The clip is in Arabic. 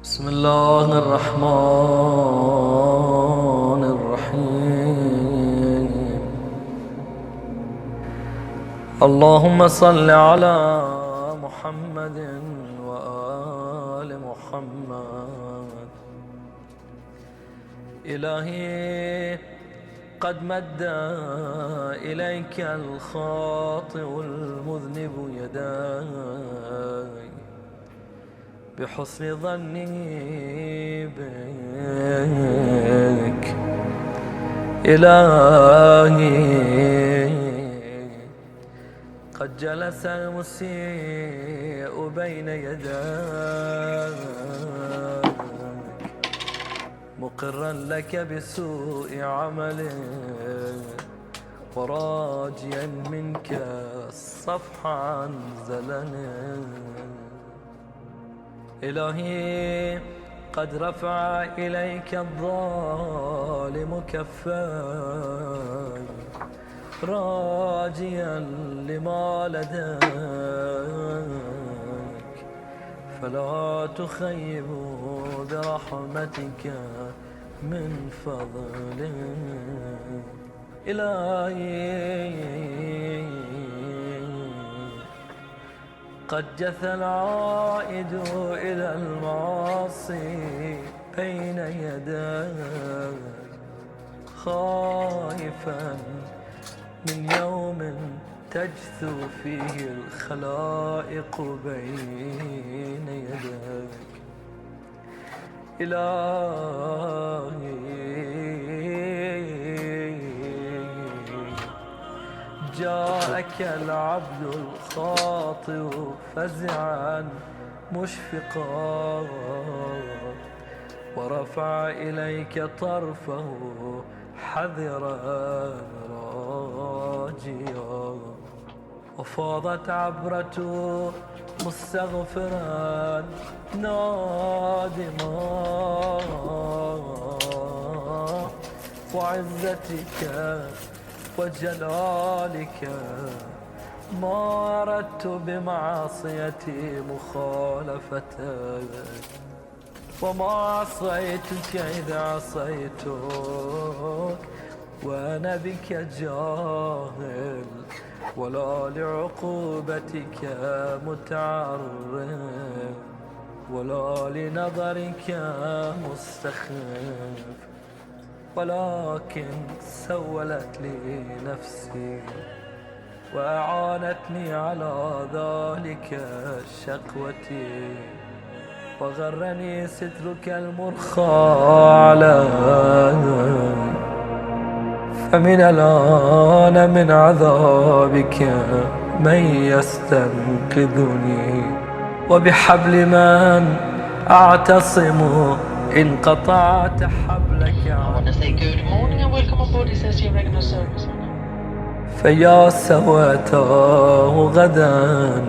بسم الله الرحمن الرحيم. اللهم صل على محمد وآل محمد. إلهي قد مد إليك الخاطئ المذنب يداي بحسن ظني بك. إلهي قد جلس المسيء بين يداك مقرا لك بسوء عمله وراجيا منك الصفح عن زلله. إلهي قد رفع إليك الظالم كفاي راجيا لما لديك فلا تخيب برحمتك من فضلك. إلهي قد جثى العائد إلى المعاصي بين يداك خائفا من يوم تجثو فيه الخلائق بين يداك. إلهي جاءك العبد الخاطئ فزعا مشفقا ورفع إليك طرفه حذرا راجيا وفاضت عبرته مستغفرا نادما وعزتك وجلالك ما أردت بمعصيتي مخالفتك وما عصيتك إذا عصيتك وأنا بك جاهل ولا لعقوبتك متعرض ولا لنظرك مستخف ولكن سولت لي نفسي وأعانتني على ذلك شقوتي وغرني سترك المرخى علي. فمن الآن من عذابك من يستنقذني وبحبل من أعتصم إن قطعت حبلك. I want to say good morning and welcome aboard this as regular service. فيا سوته غدا